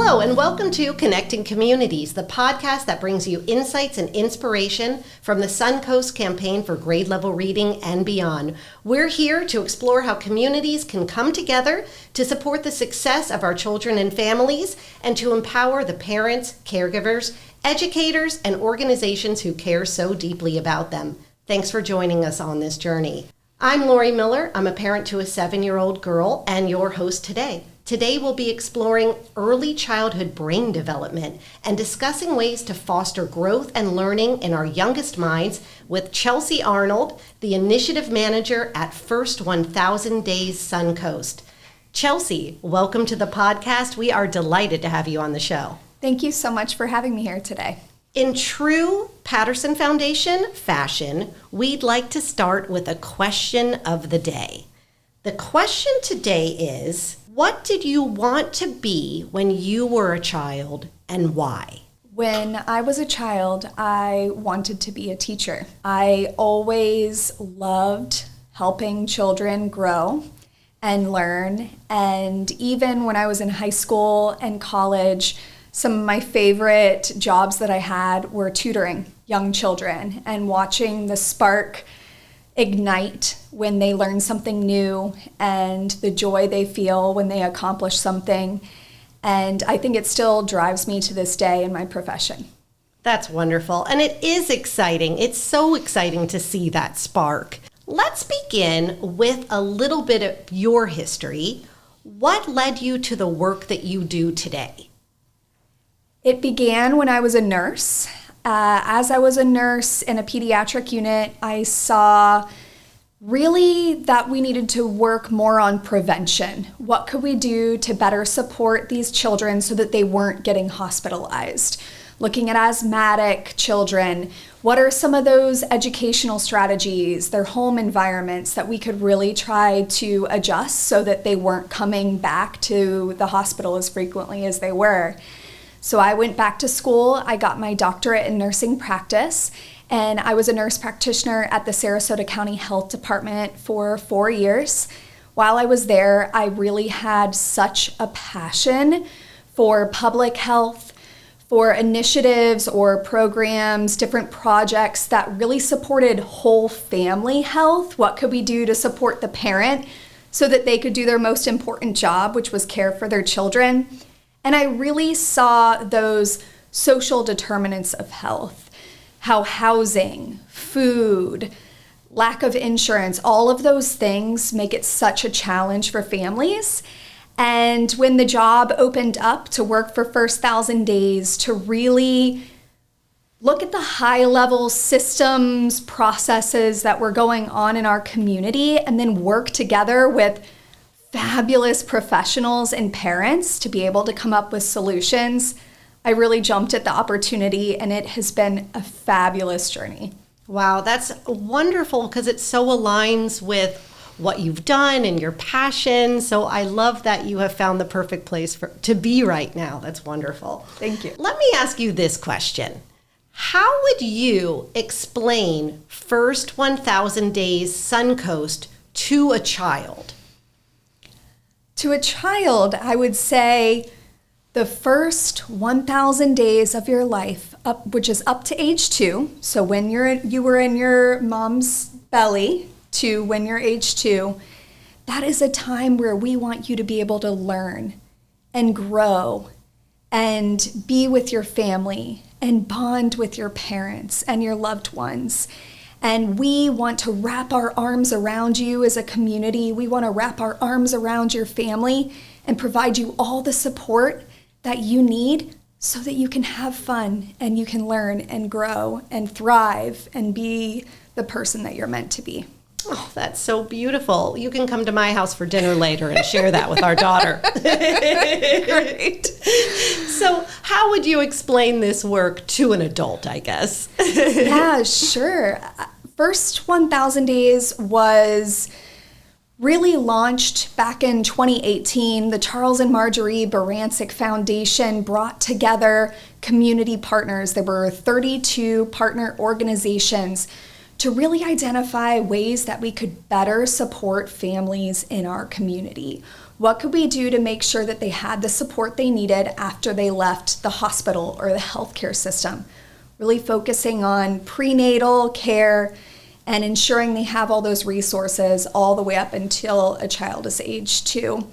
Hello, and welcome to Connecting Communities, the podcast that brings you insights and inspiration from the Suncoast Campaign for grade level reading and beyond. We're here to explore how communities can come together to support the success of our children and families and to empower the parents, caregivers, educators, and organizations who care so deeply about them. Thanks for joining us on this journey. I'm Lori Miller. I'm a parent to a 7-year-old girl and your host today. Today we'll be exploring early childhood brain development and discussing ways to foster growth and learning in our youngest minds with Chelsea Arnold, the initiative manager at First 1000 Days Suncoast. Chelsea, welcome to the podcast. We are delighted to have you on the show. Thank you so much for having me here today. In true Patterson Foundation fashion, we'd like to start with a question of the day. The question today is, what did you want to be when you were a child and why? When I was a child, I wanted to be a teacher. I always loved helping children grow and learn. And even when I was in high school and college, some of my favorite jobs that I had were tutoring young children and watching the spark ignite when they learn something new and the joy they feel when they accomplish something. And I think it still drives me to this day in my profession. That's wonderful. And it is exciting. It's so exciting to see that spark. Let's begin with a little bit of your history. What led you to the work that you do today? It began when I was a nurse. As I was a nurse in a pediatric unit, I saw really that we needed to work more on prevention. What could we do to better support these children so that they weren't getting hospitalized? Looking at asthmatic children, what are some of those educational strategies, their home environments that we could really try to adjust so that they weren't coming back to the hospital as frequently as they were? So I went back to school, I got my doctorate in nursing practice, and I was a nurse practitioner at the Sarasota County Health Department for 4 years. While I was there, I really had such a passion for public health, for initiatives or programs, different projects that really supported whole family health. What could we do to support the parent so that they could do their most important job, which was care for their children? And I really saw those social determinants of health, how housing, food, lack of insurance, all of those things make it such a challenge for families. And when the job opened up to work for First 1000 Days, to really look at the high-level systems, processes that were going on in our community, and then work together with fabulous professionals and parents to be able to come up with solutions, I really jumped at the opportunity, and it has been a fabulous journey. Wow, that's wonderful because it so aligns with what you've done and your passion. So I love that you have found the perfect place to be right now. That's wonderful. Thank you. Let me ask you this question. How would you explain First 1000 Days Suncoast to a child? To a child, I would say the first 1,000 days of your life, which is up to age 2, so when you were in your mom's belly to when you're age 2, that is a time where we want you to be able to learn and grow and be with your family and bond with your parents and your loved ones. And we want to wrap our arms around you as a community. We want to wrap our arms around your family and provide you all the support that you need so that you can have fun and you can learn and grow and thrive and be the person that you're meant to be. Oh, that's so beautiful. You can come to my house for dinner later and share that with our daughter. Great. So how would you explain this work to an adult, I guess? Yeah, sure. First 1000 Days was really launched back in 2018. The Charles and Marjorie Barancik Foundation brought together community partners. There were 32 partner organizations to really identify ways that we could better support families in our community. What could we do to make sure that they had the support they needed after they left the hospital or the healthcare system? Really focusing on prenatal care and ensuring they have all those resources all the way up until a child is age 2.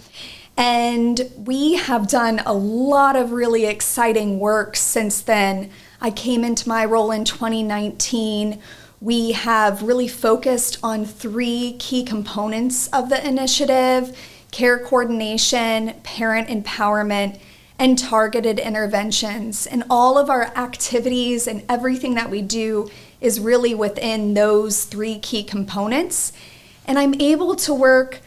And we have done a lot of really exciting work since then. I came into my role in 2019. We have really focused on 3 key components of the initiative: care coordination, parent empowerment, and targeted interventions. And all of our activities and everything that we do is really within those 3 key components. And I'm able to work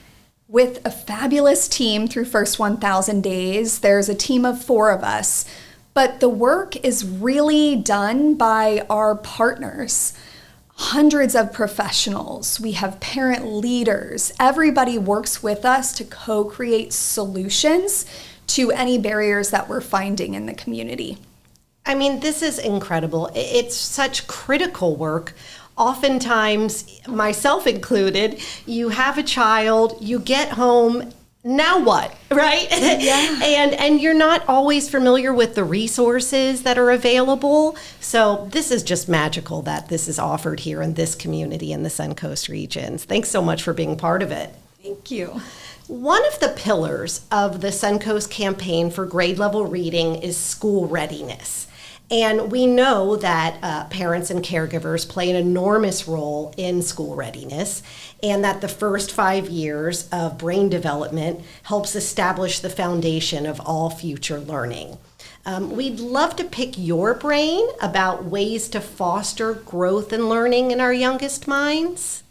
with a fabulous team through First 1,000 Days. There's a team of 4 of us, but the work is really done by our partners. Hundreds of professionals. We have parent leaders. Everybody works with us to co-create solutions to any barriers that we're finding in the community. I mean, this is incredible. It's such critical work. Oftentimes, myself included, you have a child, you get home, now what, right? Yeah. and you're not always familiar with the resources that are available. So this is just magical that this is offered here in this community in the Suncoast regions. Thanks so much for being part of it. Thank you. One of the pillars of the Suncoast Campaign for grade level reading is school readiness. And we know that parents and caregivers play an enormous role in school readiness, and that the first 5 years of brain development helps establish the foundation of all future learning. We'd love to pick your brain about ways to foster growth and learning in our youngest minds.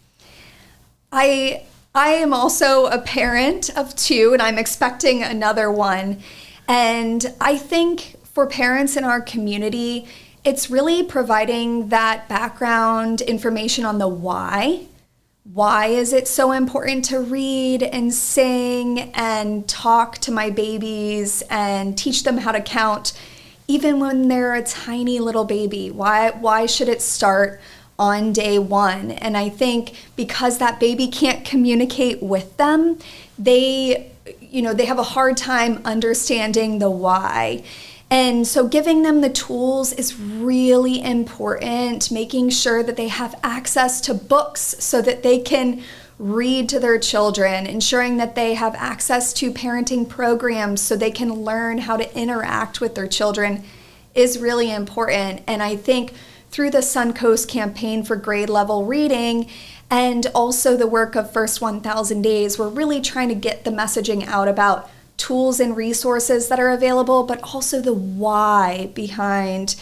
I am also a parent of 2, and I'm expecting another one. And I think for parents in our community, it's really providing that background information on the why. Why is it so important to read and sing and talk to my babies and teach them how to count, even when they're a tiny little baby? Why should it start on day 1? And I think because that baby can't communicate with them, they have a hard time understanding the why. And so giving them the tools is really important, making sure that they have access to books so that they can read to their children, ensuring that they have access to parenting programs so they can learn how to interact with their children is really important. And I think through the Suncoast Campaign for grade level reading and also the work of First 1,000 Days, we're really trying to get the messaging out about tools and resources that are available, but also the why behind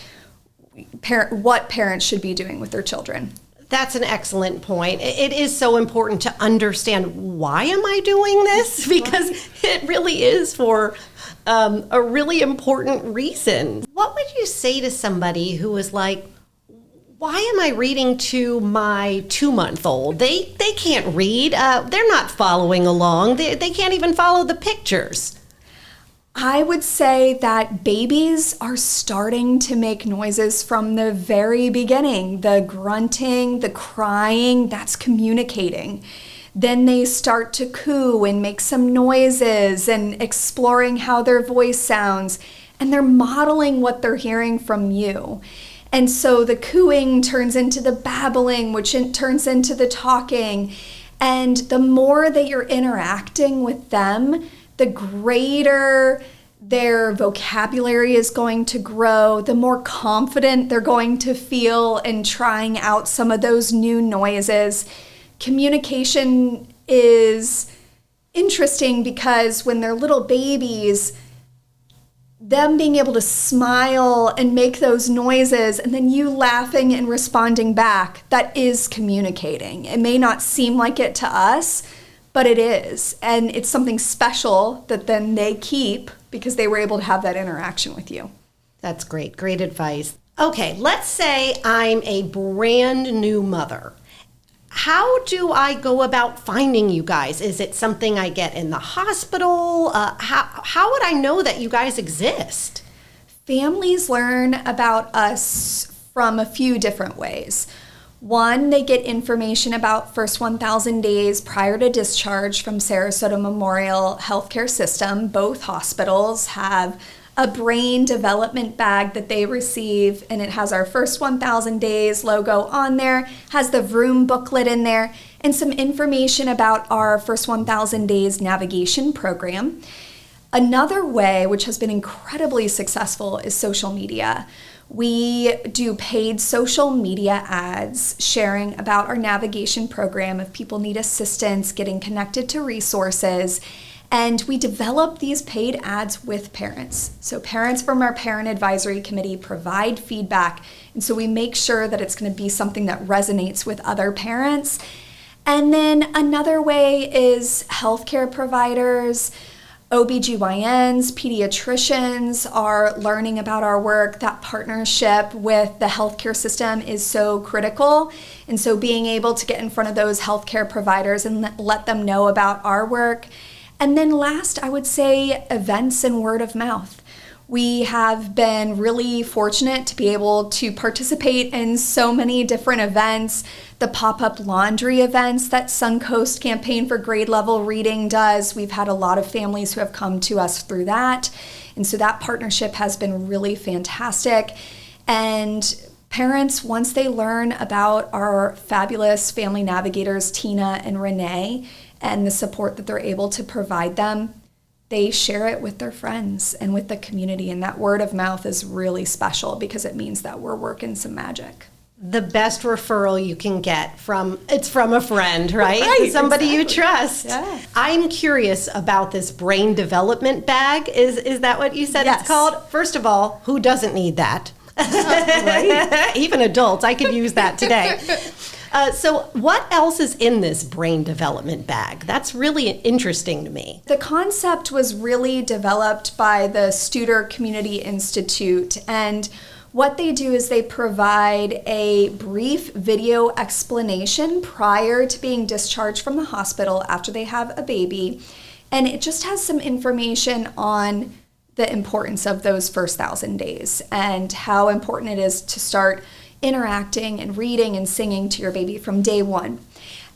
what parents should be doing with their children. That's an excellent point. It is so important to understand, why am I doing this? Because it really is for a really important reason. What would you say to somebody who is like, why am I reading to my 2-month-old? They can't read. They're not following along. They can't even follow the pictures. I would say that babies are starting to make noises from the very beginning. The grunting, the crying, that's communicating. Then they start to coo and make some noises and exploring how their voice sounds. And they're modeling what they're hearing from you. And so the cooing turns into the babbling, which turns into the talking. And the more that you're interacting with them, the greater their vocabulary is going to grow, the more confident they're going to feel in trying out some of those new noises. Communication is interesting because when they're little babies, them being able to smile and make those noises and then you laughing and responding back, that is communicating. It may not seem like it to us, but it is. And it's something special that then they keep because they were able to have that interaction with you. That's great. Great advice. Okay, let's say I'm a brand new mother. How do I go about finding you guys? Is it something I get in the hospital? How would I know that you guys exist? Families learn about us from a few different ways. One, they get information about first 1,000 days prior to discharge from Sarasota Memorial Healthcare System. Both hospitals have a brain development bag that they receive, and it has our first 1,000 days logo on there, has the Vroom booklet in there, and some information about our first 1,000 days navigation program. Another way, which has been incredibly successful, is social media. We do paid social media ads sharing about our navigation program if people need assistance getting connected to resources. And we develop these paid ads with parents. So parents from our parent advisory committee provide feedback. And so we make sure that it's going to be something that resonates with other parents. And then another way is healthcare providers, OBGYNs, pediatricians are learning about our work. That partnership with the healthcare system is so critical. And so being able to get in front of those healthcare providers and let them know about our work. And then last, I would say events and word of mouth. We have been really fortunate to be able to participate in so many different events. The pop-up laundry events that Suncoast Campaign for Grade Level Reading does. We've had a lot of families who have come to us through that. And so that partnership has been really fantastic. And parents, once they learn about our fabulous family navigators, Tina and Renee, and the support that they're able to provide them, they share it with their friends and with the community. And that word of mouth is really special because it means that we're working some magic. The best referral you can get from a friend, right? Somebody you trust. Yeah. I'm curious about this brain development bag. Is that what you said Yes. it's called? First of all, who doesn't need that? Right. Even adults, I could use that today. So what else is in this brain development bag? That's really interesting to me. The concept was really developed by the Studer Community Institute, and what they do is they provide a brief video explanation prior to being discharged from the hospital after they have a baby, and it just has some information on the importance of those first 1,000 days and how important it is to start interacting and reading and singing to your baby from day one.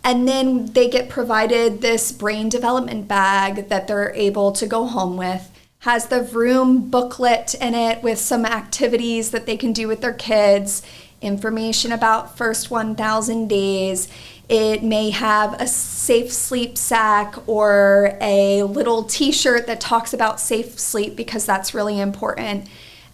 And then they get provided this brain development bag that they're able to go home with. Has the Vroom booklet in it with some activities that they can do with their kids, information about first 1,000 days. It may have a safe sleep sack or a little t-shirt that talks about safe sleep because that's really important.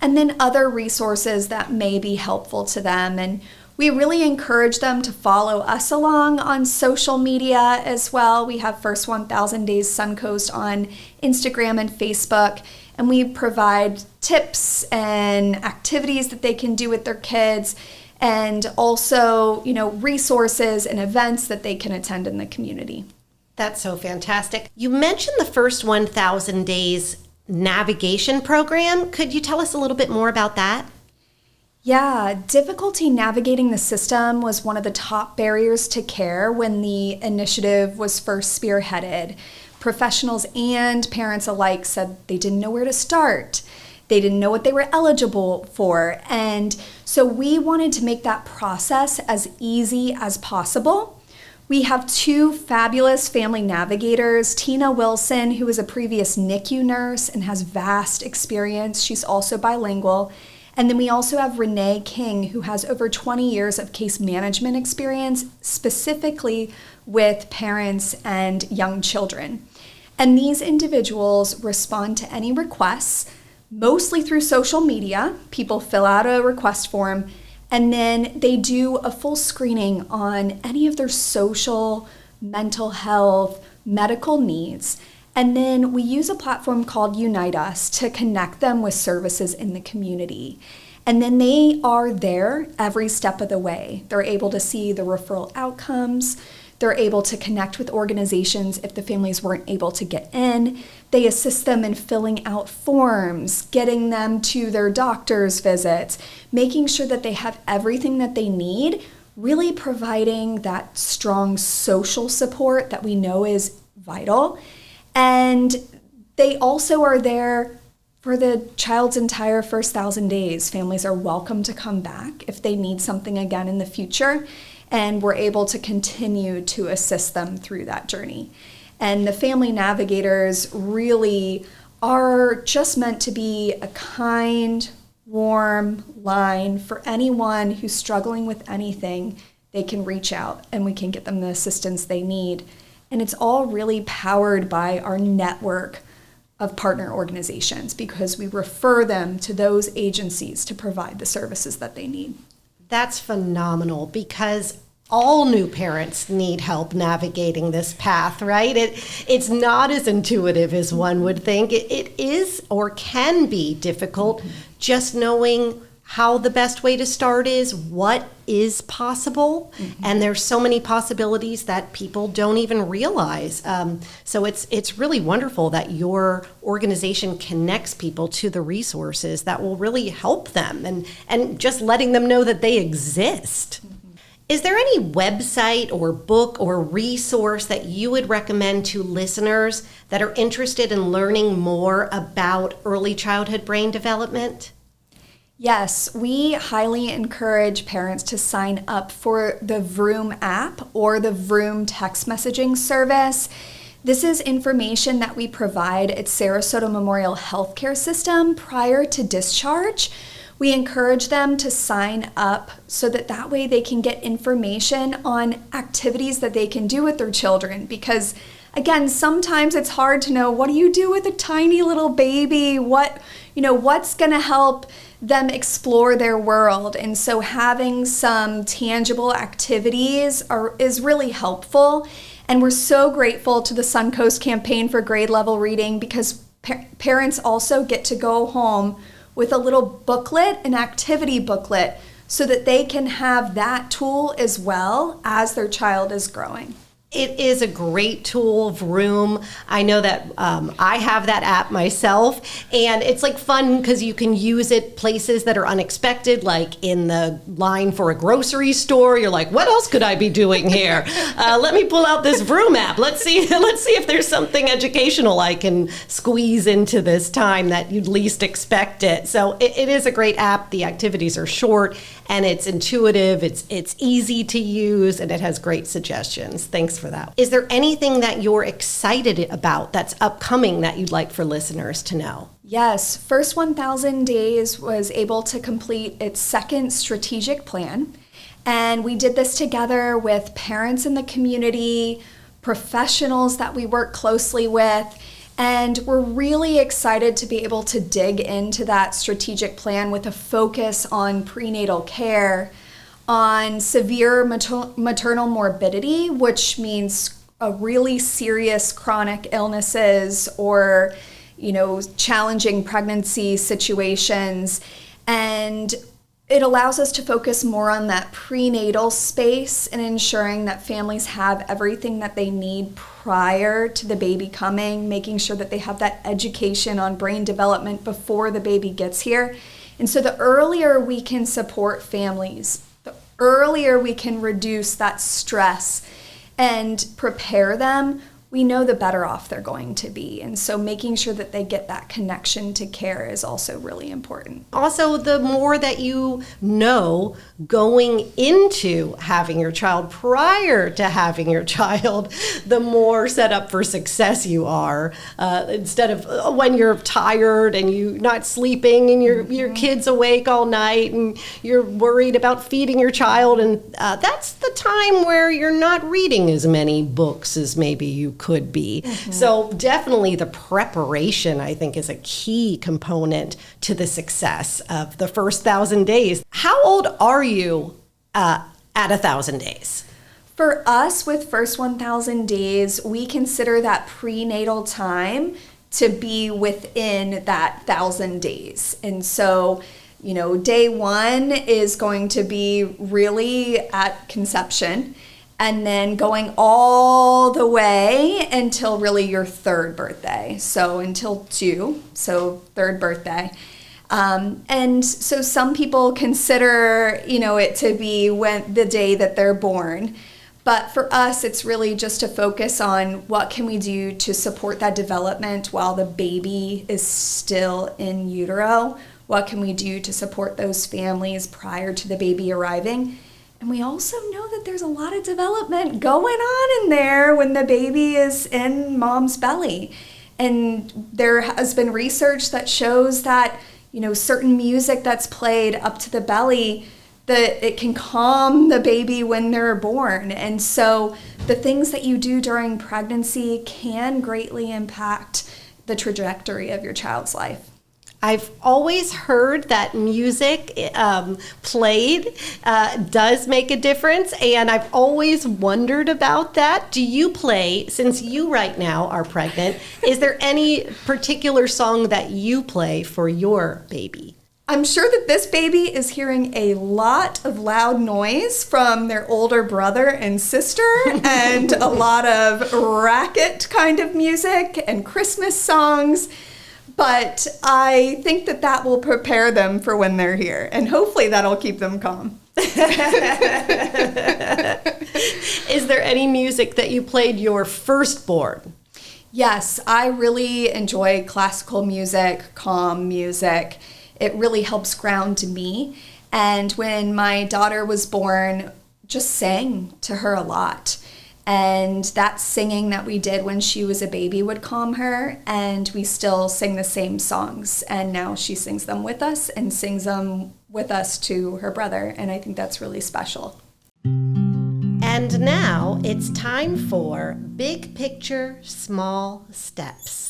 And then other resources that may be helpful to them. And we really encourage them to follow us along on social media as well. We have First 1,000 Days Suncoast on Instagram and Facebook, and we provide tips and activities that they can do with their kids, and also, resources and events that they can attend in the community. That's so fantastic. You mentioned the First 1,000 Days navigation program. Could you tell us a little bit more about that? Yeah, difficulty navigating the system was one of the top barriers to care when the initiative was first spearheaded. Professionals and parents alike said they didn't know where to start. They didn't know what they were eligible for. And so we wanted to make that process as easy as possible. We have two fabulous family navigators, Tina Wilson, who is a previous NICU nurse and has vast experience. She's also bilingual. And then we also have Renee King, who has over 20 years of case management experience, specifically with parents and young children. And these individuals respond to any requests, mostly through social media. People fill out a request form, and then they do a full screening on any of their social, mental health, medical needs. And then we use a platform called Unite Us to connect them with services in the community. And then they are there every step of the way. They're able to see the referral outcomes. They're able to connect with organizations if the families weren't able to get in. They assist them in filling out forms, getting them to their doctor's visits, making sure that they have everything that they need, really providing that strong social support that we know is vital. And they also are there for the child's entire first 1,000 days. Families are welcome to come back if they need something again in the future. and we're able to continue to assist them through that journey. And the family navigators really are just meant to be a kind, warm line for anyone who's struggling with anything. They can reach out and we can get them the assistance they need. And it's all really powered by our network of partner organizations because we refer them to those agencies to provide the services that they need. That's phenomenal because all new parents need help navigating this path, right? It's not as intuitive as one would think. It is or can be difficult just knowing how the best way to start is, what is possible, and there's so many possibilities that people don't even realize. So it's really wonderful that your organization connects people to the resources that will really help them and just letting them know that they exist. Is there any website or book or resource that you would recommend to listeners that are interested in learning more about early childhood brain development? Yes, we highly encourage parents to sign up for the Vroom app or the Vroom text messaging service. This is information that we provide at Sarasota Memorial Healthcare System prior to discharge. We encourage them to sign up so that way they can get information on activities that they can do with their children. Because again, sometimes it's hard to know, what do you do with a tiny little baby? What's going to help them explore their world? And so having some tangible activities is really helpful. And we're so grateful to the Suncoast Campaign for grade level reading because parents also get to go home with a little booklet, an activity booklet, so that they can have that tool as well as their child is growing. It is a great tool, Vroom. I know that I have that app myself, and it's like fun because you can use it places that are unexpected, like in the line for a grocery store. You're like, what else could I be doing here? Let me pull out this Vroom app. Let's see if there's something educational I can squeeze into this time that you'd least expect it. So it is a great app. The activities are short and it's intuitive. It's easy to use, and it has great suggestions. Thanks for that. Is there anything that you're excited about that's upcoming that you'd like for listeners to know? Yes, First 1,000 Days was able to complete its second strategic plan, and we did this together with parents in the community, professionals that we work closely with, and we're really excited to be able to dig into that strategic plan with a focus on prenatal care, on severe maternal morbidity, which means a really serious chronic illnesses or, challenging pregnancy situations. And it allows us to focus more on that prenatal space and ensuring that families have everything that they need prior to the baby coming, making sure that they have that education on brain development before the baby gets here. And so the earlier we can support families, the earlier we can reduce that stress and prepare them, we know the better off they're going to be. And so making sure that they get that connection to care is also really important. Also, the more that you know going into having your child prior to having your child, the more set up for success you are. Instead of when you're tired and you're not sleeping and your kid's awake all night and you're worried about feeding your child. And that's the time where you're not reading as many books as maybe you could be. So definitely the preparation, I think, is a key component to the success of the first 1,000 days. How old are you at 1,000 days? For us, with First 1,000 Days, we consider that prenatal time to be within that 1,000 days. And so, day one is going to be really at conception, and then going all the way until really your third birthday. So until 2, so third birthday. And so some people consider, it to be the day that they're born. But for us, it's really just to focus on what can we do to support that development while the baby is still in utero? What can we do to support those families prior to the baby arriving? And we also know that there's a lot of development going on in there when the baby is in mom's belly. And there has been research that shows that, certain music that's played up to the belly, that it can calm the baby when they're born. And so the things that you do during pregnancy can greatly impact the trajectory of your child's life. I've always heard that music played does make a difference, and I've always wondered about that. Do you play, since you right now are pregnant, is there any particular song that you play for your baby? I'm sure that this baby is hearing a lot of loud noise from their older brother and sister and a lot of racket kind of music and Christmas songs. But I think that will prepare them for when they're here, and hopefully that'll keep them calm. Is there any music that you played your firstborn? Yes, I really enjoy classical music, calm music. It really helps ground me. And when my daughter was born, just sang to her a lot. And that singing that we did when she was a baby would calm her, and we still sing the same songs. And now she sings them with us and sings them with us to her brother, and I think that's really special. And now it's time for Big Picture, Small Steps.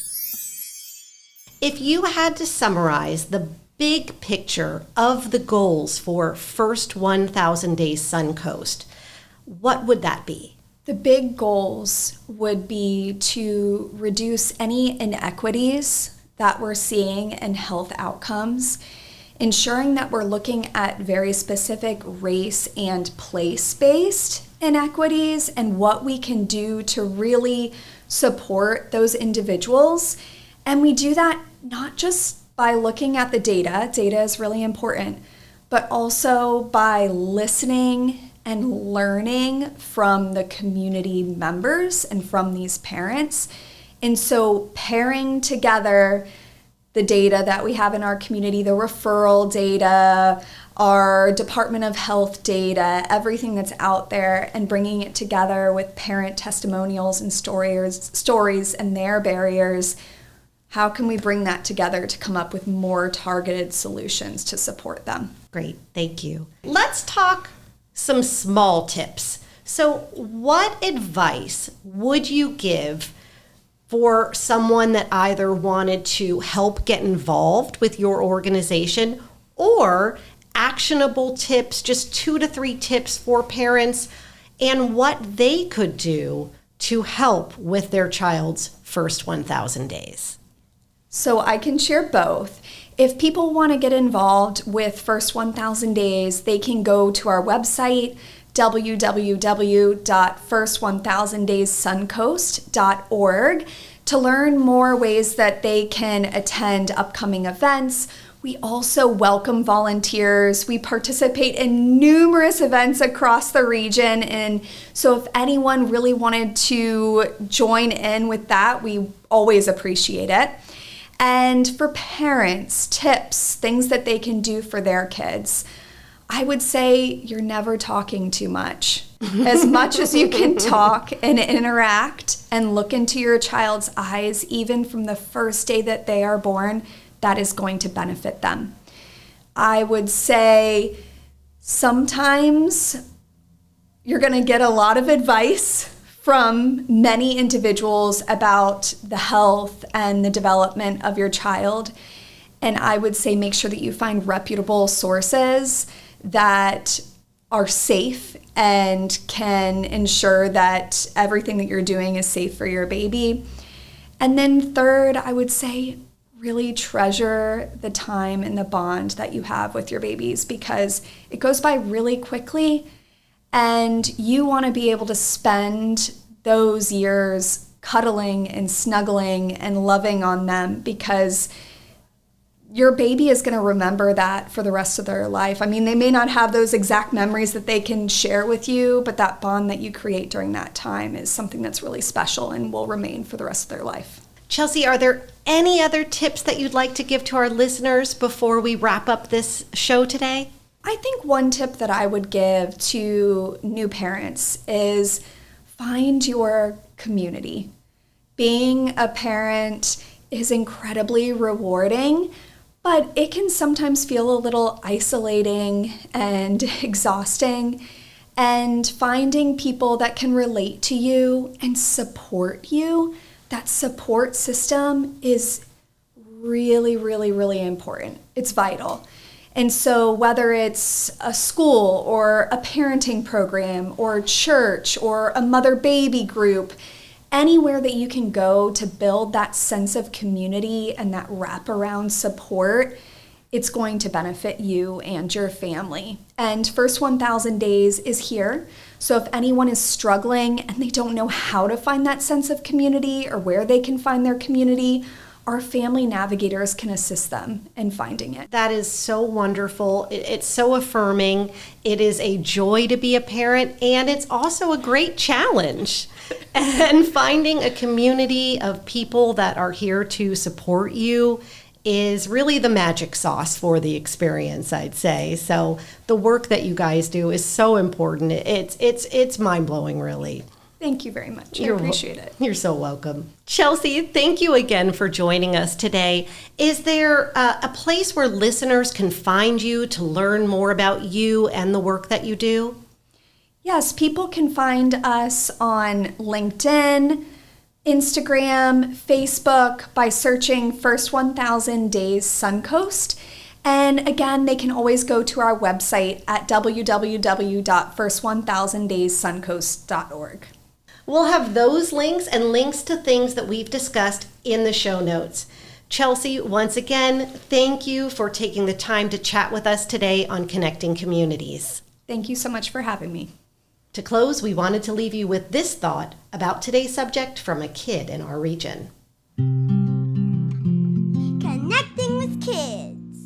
If you had to summarize the big picture of the goals for First 1,000 Days Suncoast, what would that be? The big goals would be to reduce any inequities that we're seeing in health outcomes, ensuring that we're looking at very specific race and place-based inequities and what we can do to really support those individuals. And we do that not just by looking at the data is really important, but also by listening and learning from the community members and from these parents. And so pairing together the data that we have in our community, the referral data, our Department of Health data, everything that's out there, and bringing it together with parent testimonials and stories and their barriers. How can we bring that together to come up with more targeted solutions to support them? Great, thank you. Let's talk some small tips. So what advice would you give for someone that either wanted to help get involved with your organization, or actionable tips, just 2 to 3 tips for parents and what they could do to help with their child's first 1,000 days? So I can share both. If people want to get involved with First 1,000 Days, they can go to our website, www.first1000dayssuncoast.org, to learn more ways that they can attend upcoming events. We also welcome volunteers. We participate in numerous events across the region, and so if anyone really wanted to join in with that, we always appreciate it. And for parents, tips, things that they can do for their kids. I would say you're never talking too much. As much as you can talk and interact and look into your child's eyes, even from the first day that they are born, that is going to benefit them. I would say sometimes you're going to get a lot of advice from many individuals about the health and the development of your child. And I would say make sure that you find reputable sources that are safe and can ensure that everything that you're doing is safe for your baby. And then third, I would say really treasure the time and the bond that you have with your babies, because it goes by really quickly. And you want to be able to spend those years cuddling and snuggling and loving on them, because your baby is going to remember that for the rest of their life. I mean, they may not have those exact memories that they can share with you, but that bond that you create during that time is something that's really special and will remain for the rest of their life. Chelsea, are there any other tips that you'd like to give to our listeners before we wrap up this show today? I think one tip that I would give to new parents is find your community. Being a parent is incredibly rewarding, but it can sometimes feel a little isolating and exhausting. And finding people that can relate to you and support you, that support system is really, really, really important. It's vital. And so whether it's a school or a parenting program or church or a mother-baby group, anywhere that you can go to build that sense of community and that wraparound support, it's going to benefit you and your family. And First 1,000 Days is here. So if anyone is struggling and they don't know how to find that sense of community or where they can find their community, our family navigators can assist them in finding it. That is so wonderful. It's so affirming. It is a joy to be a parent, and it's also a great challenge. And finding a community of people that are here to support you is really the magic sauce for the experience, I'd say. So the work that you guys do is so important. It's mind-blowing, really. Thank you very much. I appreciate it. You're so welcome. Chelsea, thank you again for joining us today. Is there a place where listeners can find you to learn more about you and the work that you do? Yes, people can find us on LinkedIn, Instagram, Facebook by searching First 1,000 Days Suncoast. And again, they can always go to our website at www.first1000dayssuncoast.org. We'll have those links and links to things that we've discussed in the show notes. Chelsea, once again, thank you for taking the time to chat with us today on Connecting Communities. Thank you so much for having me. To close, we wanted to leave you with this thought about today's subject from a kid in our region. Connecting with kids.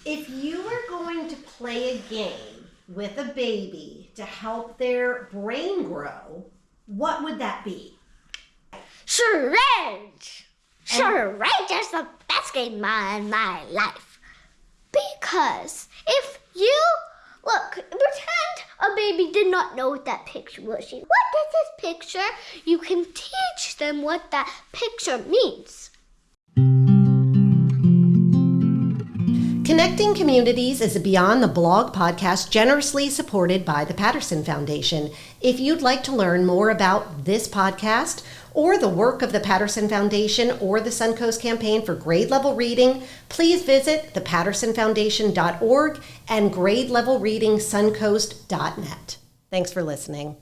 If you were going to play a game with a baby to help their brain grow, what would that be? Charades! Charades is the best game in my life. Because if you, pretend a baby did not know what that picture was. What is this picture? You can teach them what that picture means. Connecting Communities is a Beyond the Blog podcast generously supported by the Patterson Foundation. If you'd like to learn more about this podcast or the work of the Patterson Foundation or the Suncoast Campaign for grade level reading, please visit thepattersonfoundation.org and grade-level-reading suncoast.net. Thanks for listening.